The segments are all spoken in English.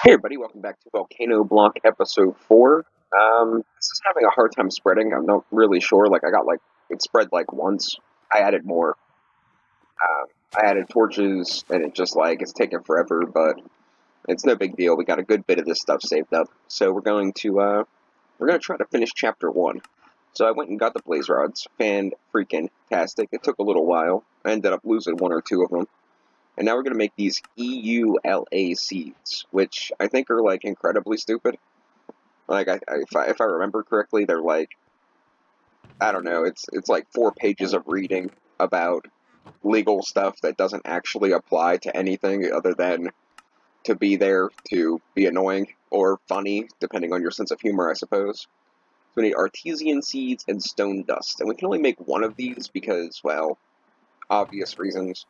Hey everybody, welcome back to Volcano Block episode 4. This is having a hard time spreading. I'm not really sure. It spread like once. I added more. I added torches, and it's taking forever, but it's no big deal. We got a good bit of this stuff saved up. So we're gonna try to finish chapter 1. So I went and got the blaze rods. Fan-freaking-tastic. It took a little while. I ended up losing one or two of them. And now we're going to make these EULA seeds, which I think are, incredibly stupid. If I remember correctly, they're I don't know, it's like 4 pages of reading about legal stuff that doesn't actually apply to anything other than to be there to be annoying or funny, depending on your sense of humor, I suppose. So we need artesian seeds and stone dust, and we can only make one of these because, well, obvious reasons.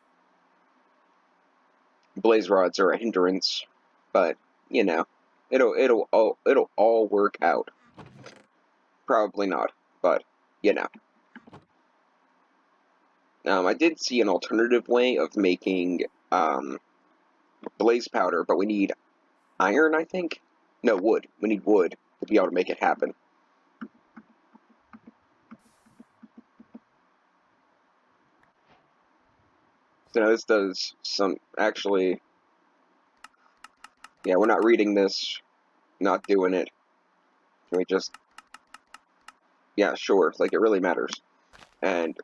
Blaze rods are a hindrance, but you know, it'll all work out. Probably not, but you know. I did see an alternative way of making blaze powder, but we need iron, I think. No, wood. We need wood to be able to make it happen. So this does some actually. Yeah, we're not reading this, not doing it. Can we just? Yeah, sure. Like it really matters. And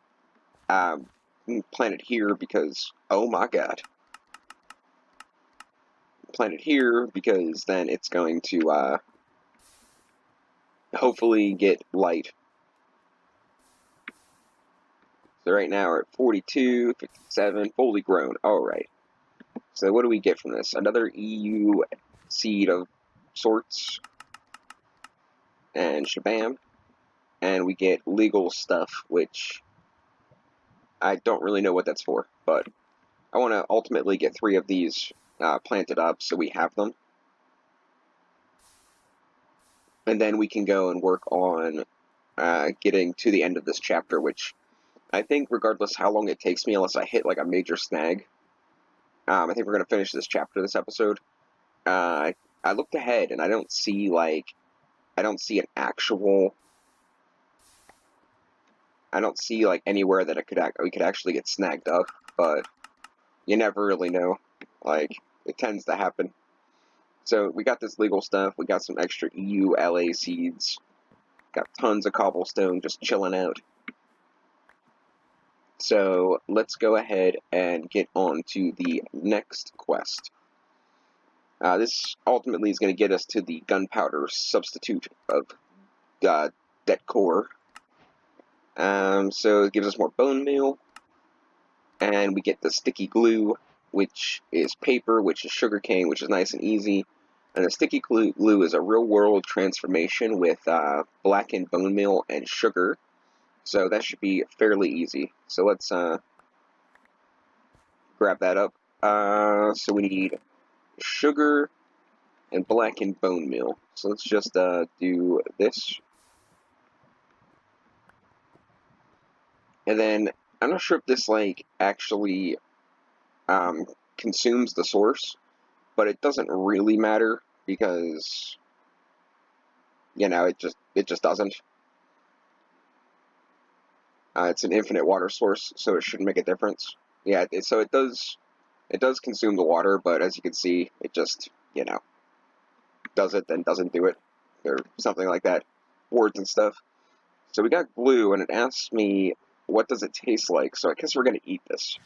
plant it here because oh my god. Plant it here because then it's going to hopefully get light. So right now we're at 42, 57, fully grown. Alright. So what do we get from this? Another EU seed of sorts. And shabam. And we get legal stuff, which I don't really know what that's for. But I want to ultimately get 3 of these planted up so we have them. And then we can go and work on getting to the end of this chapter, which I think regardless how long it takes me, unless I hit like a major snag, I think we're going to finish this chapter this episode. I looked ahead and I don't see an actual, I don't see like anywhere that we could actually get snagged up, but you never really know. Like, it tends to happen. So we got this legal stuff, we got some extra EULA seeds, got tons of cobblestone just chilling out. So let's go ahead and get on to the next quest. This ultimately is going to get us to the gunpowder substitute of det core. So it gives us more bone meal, and we get the sticky glue, which is paper, which is sugarcane, which is nice and easy. And the sticky glue is a real-world transformation with blackened bone meal and sugar. So that should be fairly easy. So let's grab that up. So we need sugar and blackened bone meal. So let's just do this. And then I'm not sure if this actually consumes the source, but it doesn't really matter because it just doesn't. It's an infinite water source, so it shouldn't make a difference. Yeah, so it does consume the water, but as you can see, it just does it then doesn't do it, or something like that. Words and stuff. So we got glue, and it asks me what does it taste like. So I guess we're gonna eat this.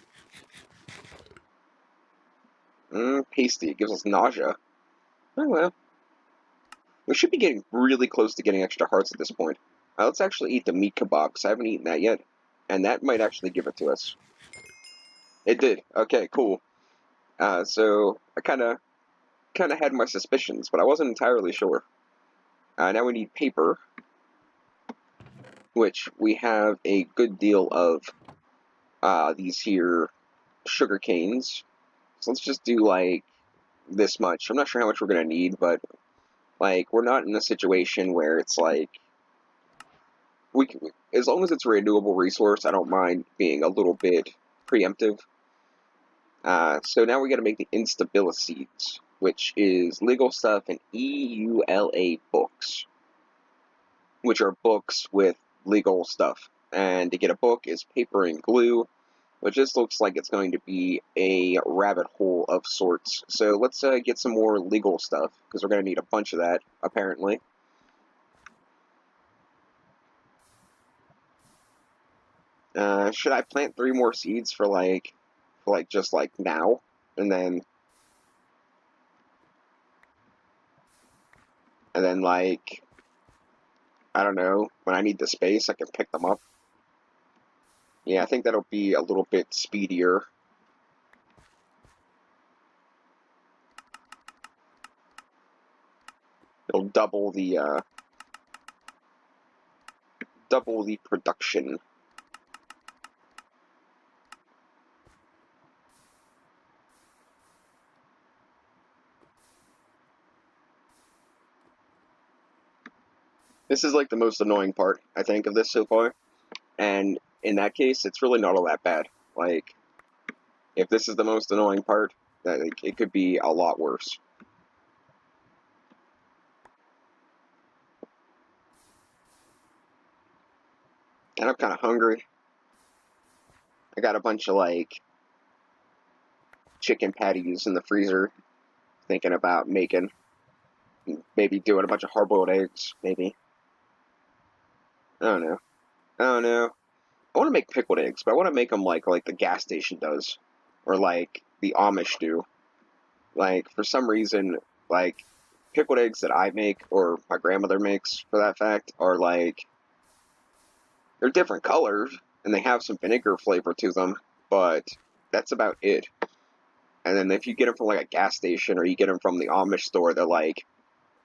Pasty. It gives us nausea. Oh well. We should be getting really close to getting extra hearts at this point. Let's actually eat the meat kebab, because I haven't eaten that yet. And that might actually give it to us. It did. Okay, cool. So I kind of had my suspicions, but I wasn't entirely sure. Now we need paper, which we have a good deal of these here sugar canes. So let's just do this much. I'm not sure how much we're gonna need, but we're not in a situation where it's as long as it's a renewable resource, I don't mind being a little bit preemptive. So now we got to make the instability seeds, which is legal stuff, and EULA books, which are books with legal stuff. And to get a book is paper and glue, which just looks like it's going to be a rabbit hole of sorts. So let's get some more legal stuff, because we're going to need a bunch of that, apparently. Should I plant 3 more seeds for just now? And then like, I don't know, when I need the space, I can pick them up. Yeah, I think that'll be a little bit speedier. It'll double the production. This is like the most annoying part, I think, of this so far. And in that case, it's really not all that bad. Like, if this is the most annoying part, it could be a lot worse. And I'm kind of hungry. I got a bunch of, like, chicken patties in the freezer, thinking about making. Maybe doing a bunch of hard-boiled eggs, maybe. I don't know. I don't know. I want to make pickled eggs, but I want to make them like the gas station does, or like the Amish do. Like, for some reason, like, pickled eggs that I make, or my grandmother makes, for that fact, are like, they're different colors, and they have some vinegar flavor to them, but that's about it. And then if you get them from like a gas station, or you get them from the Amish store, they're like,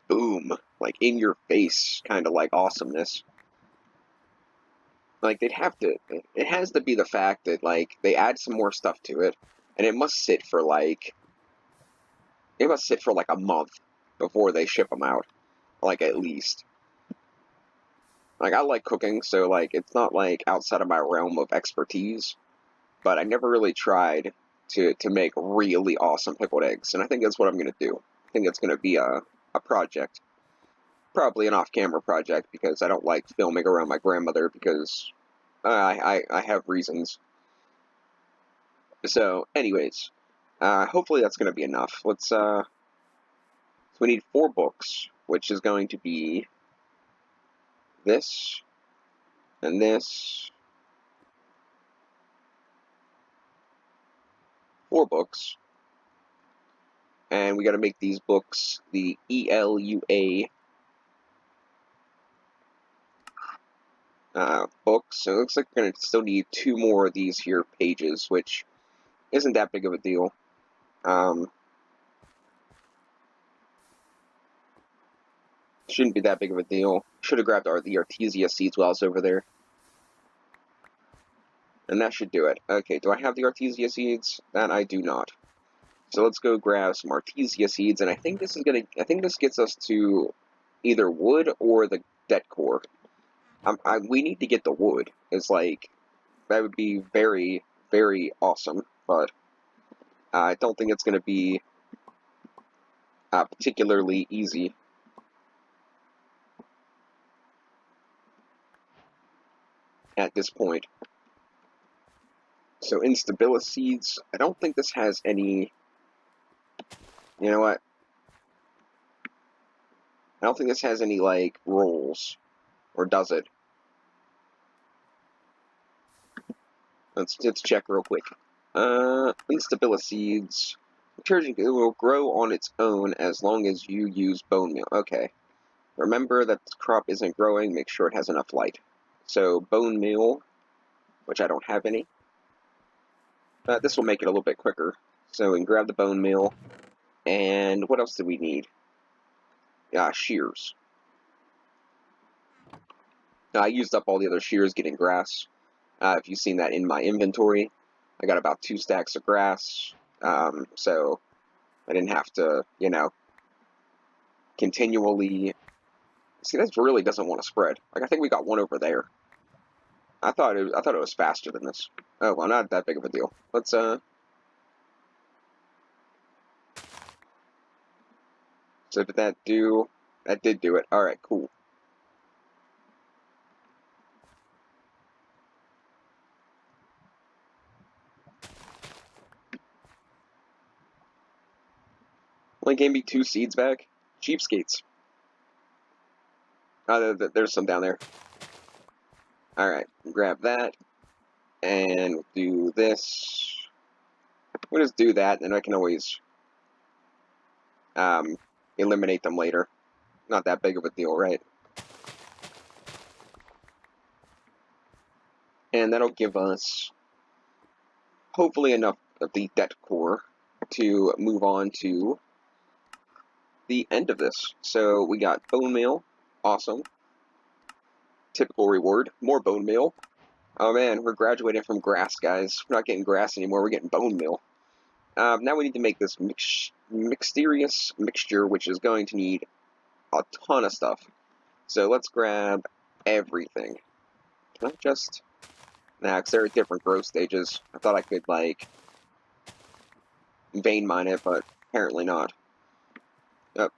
boom, like in your face, kind of like awesomeness. Like, it has to be the fact that, like, they add some more stuff to it, and it must sit for like a month before they ship them out, like, at least. Like, I like cooking, so, like, it's not, like, outside of my realm of expertise, but I never really tried to make really awesome pickled eggs, and I think that's what I'm going to do. I think it's going to be a project. Probably an off-camera project, because I don't like filming around my grandmother, because I have reasons. So, anyways, hopefully that's going to be enough. So we need 4 books, which is going to be this, and this. 4 books. And we got to make these books the ELUA books. So it looks like we're going to still need 2 more of these here pages, which isn't that big of a deal. Shouldn't be that big of a deal. Should have grabbed the Artesia seeds while I was over there. And that should do it. Okay, do I have the Artesia seeds? That I do not. So let's go grab some Artesia seeds, and I think this gets us to either wood or the det core. We need to get the wood. It's like, that would be very, very awesome, but I don't think it's going to be particularly easy. At this point. So instability seeds, I don't think this has any. You know what? I don't think this has any, like, rolls. Or does it? Let's check real quick. Instability seeds. Detergent will grow on its own as long as you use bone meal. Okay. Remember that the crop isn't growing, make sure it has enough light. So, bone meal, which I don't have any. This will make it a little bit quicker. So we can grab the bone meal. And what else do we need? Shears. I used up all the other shears getting grass. If you've seen that in my inventory, I got about 2 stacks of grass. So I didn't have to, continually. See, this really doesn't want to spread. Like, I think we got one over there. I thought it was faster than this. Oh well, not that big of a deal. Let's So did that do... That did do it. Alright, cool. Only gave me 2 seeds back. Cheapskates. Oh, there's some down there. Alright, grab that. And do this. We'll just do that, and I can always eliminate them later. Not that big of a deal, right? And that'll give us, hopefully, enough of the debt core to move on to the end of this. So we got bone meal. Awesome. Typical reward. More bone meal. Oh man, we're graduating from grass, guys. We're not getting grass anymore, we're getting bone meal. Now we need to make this mysterious mixture, which is going to need a ton of stuff. So let's grab everything. Not just... Nah, because they're at different growth stages. I thought I could, like, vein mine it, but apparently not. Oh.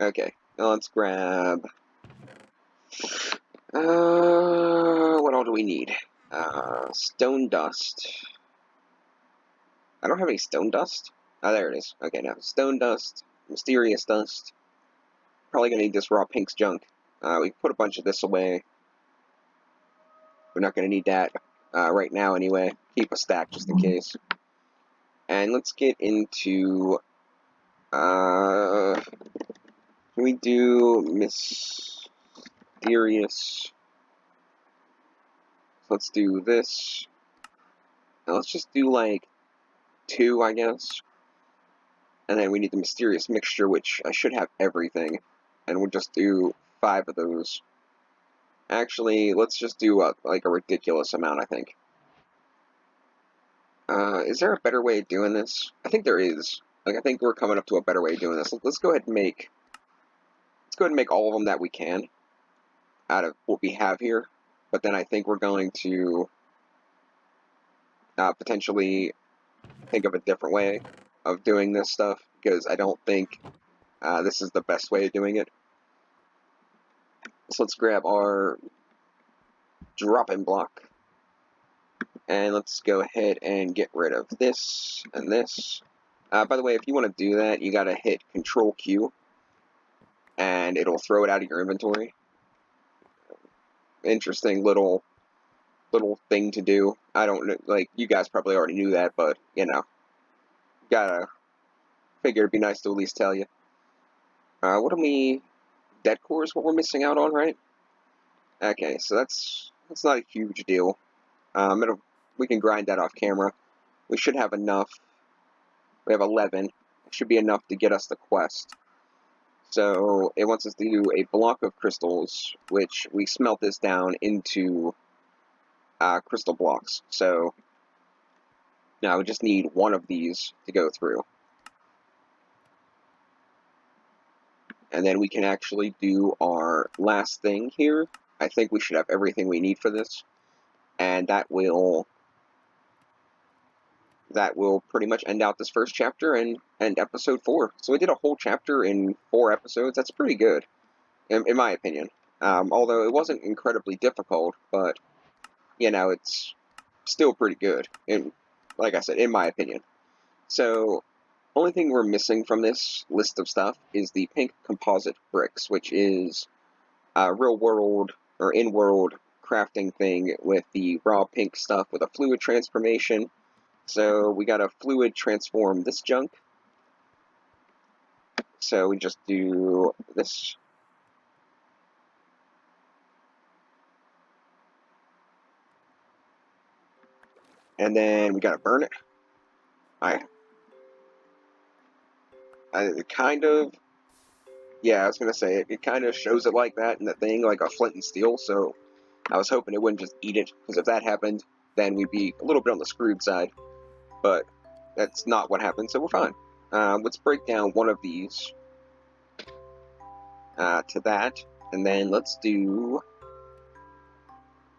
Okay, now let's grab... what all do we need? Stone dust. I don't have any stone dust. Oh, there it is. Okay, now stone dust, mysterious dust. Probably gonna need this raw pink's junk. We put a bunch of this away. We're not gonna need that right now anyway. Keep a stack just in case. And let's get into... can we do mysterious... So let's do this. Now let's just do like 2, I guess. And then we need the mysterious mixture, which I should have everything. And we'll just do 5 of those. Actually, let's just do like a ridiculous amount, I think. Is there a better way of doing this? I think there is. Like, I think we're coming up to a better way of doing this. Let's go ahead and make... Let's go ahead and make all of them that we can out of what we have here. But then I think we're going to potentially think of a different way of doing this stuff, because I don't think this is the best way of doing it. So let's grab our drop-in block, and let's go ahead and get rid of this and this. By the way, if you want to do that, you gotta hit Control Q, and it'll throw it out of your inventory. Interesting little thing to do. I don't know, like, you guys probably already knew that, but, you know, gotta figure it'd be nice to at least tell you. What do we... Dead core is what we're missing out on, right? Okay, so that's not a huge deal. We can grind that off camera. We should have enough. We have 11. It should be enough to get us the quest. So it wants us to do a block of crystals, which we smelt this down into crystal blocks. So now we just need 1 of these to go through. And then we can actually do our last thing here. I think we should have everything we need for this. And that will pretty much end out this first chapter and end episode 4. So we did a whole chapter in 4 episodes. That's pretty good, in my opinion. Although it wasn't incredibly difficult, but, you know, it's still pretty good. And like I said, in my opinion. So, only thing we're missing from this list of stuff is the pink composite bricks, which is a real-world or in-world crafting thing with the raw pink stuff with a fluid transformation. So we gotta fluid transform this junk. So we just do this. And then we gotta burn it. It kind of... Yeah, I was gonna say, it kind of shows it like that in the thing, like a flint and steel, so I was hoping it wouldn't just eat it, because if that happened, then we'd be a little bit on the screwed side. But that's not what happened, so we're fine. Let's break down 1 of these to that, and then let's do...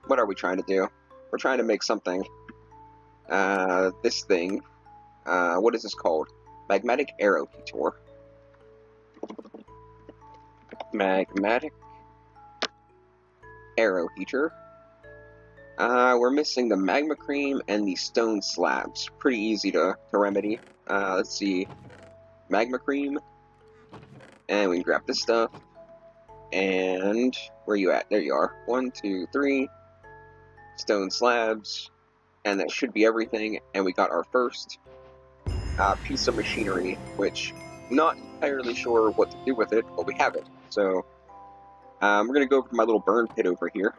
What are we trying to do? We're trying to make something. This thing. What is this called? Magmatic Arrow Detour. Magmatic arrow heater. We're missing the magma cream and the stone slabs. Pretty easy to remedy. Let's see. Magma cream. And we can grab this stuff. And where you at? There you are. 1, 2, 3. Stone slabs. And that should be everything. And we got our first piece of machinery, which I'm not entirely sure what to do with it, but we have it. So we're going to go over to my little burn pit over here.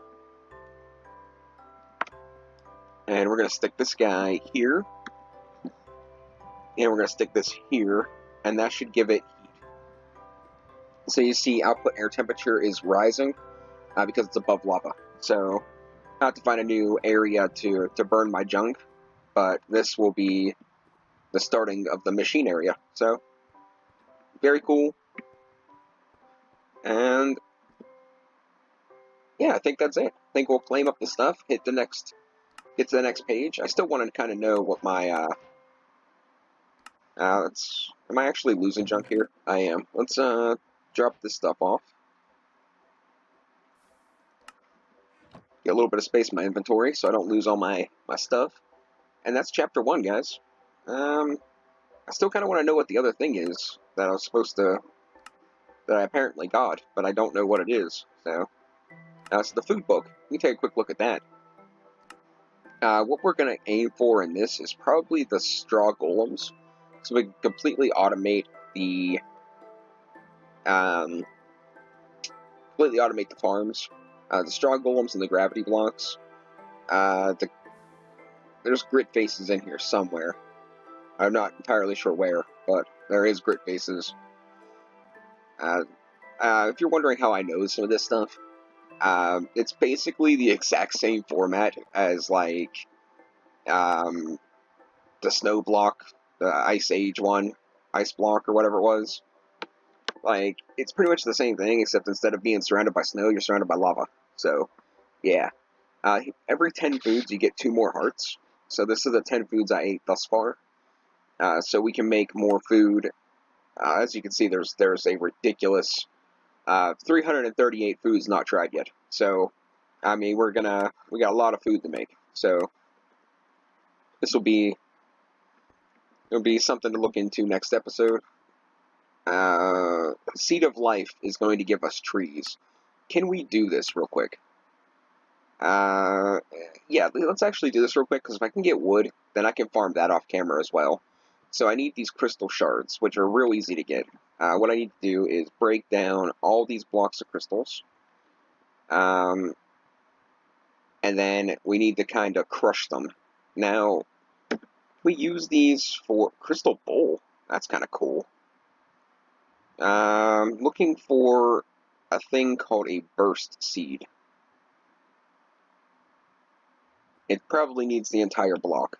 And we're going to stick this guy here. And we're going to stick this here. And that should give it heat. So you see output air temperature is rising because it's above lava. So I have to find a new area to burn my junk. But this will be the starting of the machine area. So very cool. And yeah, I think that's it. I think we'll claim up the stuff, get to the next page. I still want to kind of know what my am I actually losing junk here? I am. Let's drop this stuff off. Get a little bit of space in my inventory so I don't lose all my stuff. And that's chapter 1, guys. I still kind of want to know what the other thing is that I was supposed to, that I apparently got, but I don't know what it is. So it's the food book. Let me take a quick look at that. What we're going to aim for in this is probably the straw golems. So we can completely automate the farms. The straw golems and the gravity blocks. There's grit faces in here somewhere. I'm not entirely sure where, but there is grit faces. If you're wondering how I know some of this stuff, it's basically the exact same format as like the snow block, the Ice Age one, Ice Block or whatever it was. Like, it's pretty much the same thing, except instead of being surrounded by snow, you're surrounded by lava. So, yeah. Every 10 foods, you get 2 more hearts. So this is the 10 foods I ate thus far. So we can make more food. As you can see, there's a ridiculous 338 foods not tried yet. So, I mean, we got a lot of food to make. So, it'll be something to look into next episode. Seed of Life is going to give us trees. Can we do this real quick? Yeah, let's actually do this real quick, because if I can get wood, then I can farm that off camera as well. So I need these crystal shards, which are real easy to get. What I need to do is break down all these blocks of crystals. And then we need to kind of crush them. Now, we use these for crystal bowl. That's kind of cool. Looking for a thing called a burst seed. It probably needs the entire block.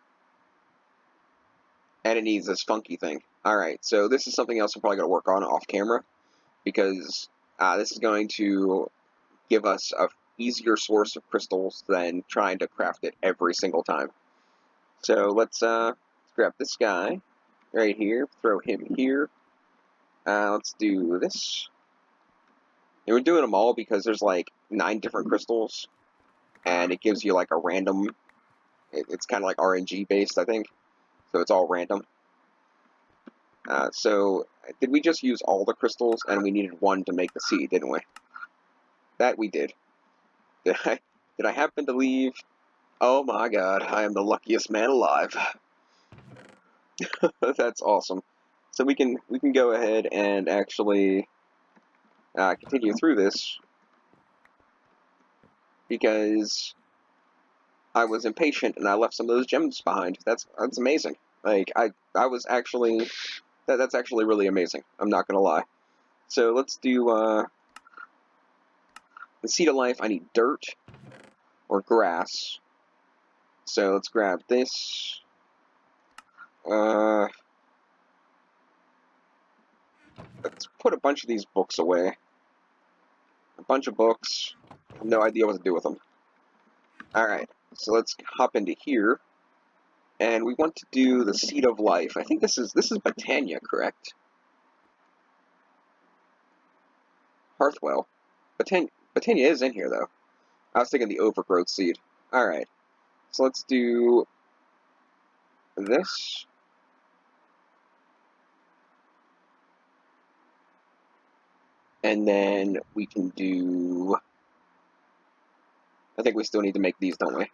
And it needs this funky thing. Alright, so this is something else I'm probably going to work on off camera. Because this is going to give us a easier source of crystals than trying to craft it every single time. So let's grab this guy right here, throw him here. Let's do this. And we're doing them all because there's like 9 different crystals, and it gives you like a random, it's kind of like RNG based, I think, so it's all random. So did we just use all the crystals and we needed 1 to make the seed, didn't we? That we did. Did I happen to leave? Oh my god, I am the luckiest man alive. That's awesome. So we can go ahead and actually continue through this, because I was impatient and I left some of those gems behind. That's amazing. Like I was actually that's actually really amazing. I'm not gonna lie. So let's do the seed of life. I need dirt or grass. So let's grab this. Let's put a bunch of these books away. A bunch of books. I have no idea what to do with them. Alright, so let's hop into here. And we want to do the seed of life. I think this is Botania, correct? Hearthwell. Botania is in here, though. I was thinking the overgrowth seed. Alright. So let's do this. And then we can do... I think we still need to make these, don't we?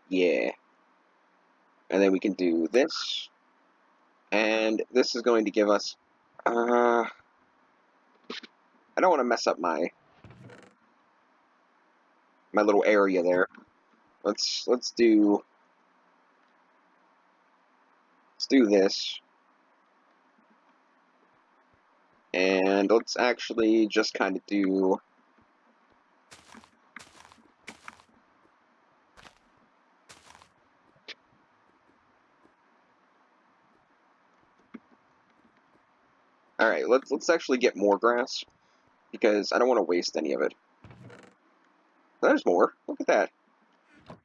Yeah. And then we can do this. And this is going to give us... I don't want to mess up my little area there. Let's do this. And let's actually just kind of do... Alright, let's actually get more grass, because I don't want to waste any of it. There's more. Look at that.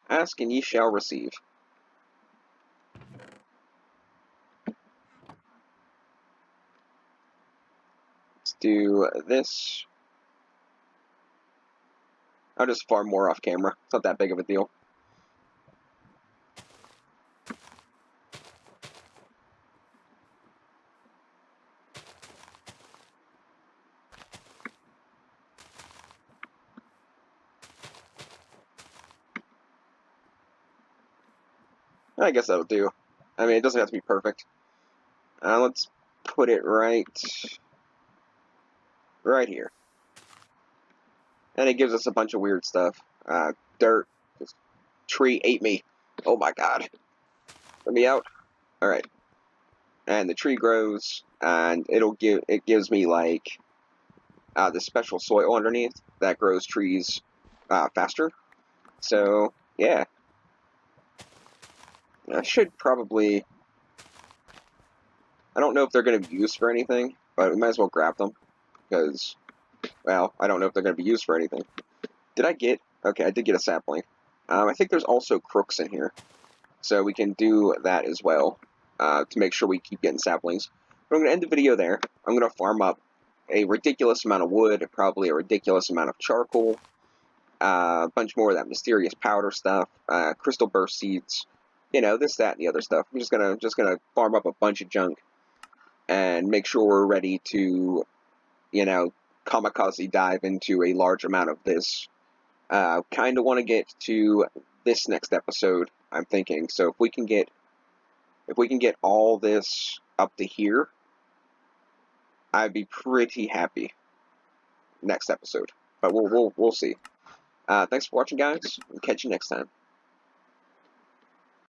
Ask and ye shall receive. Let's do this. I'll just farm more off camera. It's not that big of a deal. I guess that'll do. I mean, it doesn't have to be perfect. Let's put it right here. And it gives us a bunch of weird stuff. Dirt. This tree ate me. Oh my god. Let me out. Alright. And the tree grows, and it gives me, like, the special soil underneath that grows trees faster. So, yeah. I should probably... I don't know if they're going to be used for anything, but we might as well grab them. Because, well, I don't know if they're going to be used for anything. Did I get... Okay, I did get a sapling. I think there's also crooks in here. So we can do that as well, to make sure we keep getting saplings. But I'm going to end the video there. I'm going to farm up a ridiculous amount of wood, probably a ridiculous amount of charcoal, a bunch more of that mysterious powder stuff, crystal burst seeds, you know, this, that, and the other stuff. I'm just gonna farm up a bunch of junk and make sure we're ready to, you know, kamikaze dive into a large amount of this. Kind of want to get to this next episode, I'm thinking. So if we can get all this up to here, I'd be pretty happy next episode. But we'll see. Thanks for watching, guys. We'll catch you next time.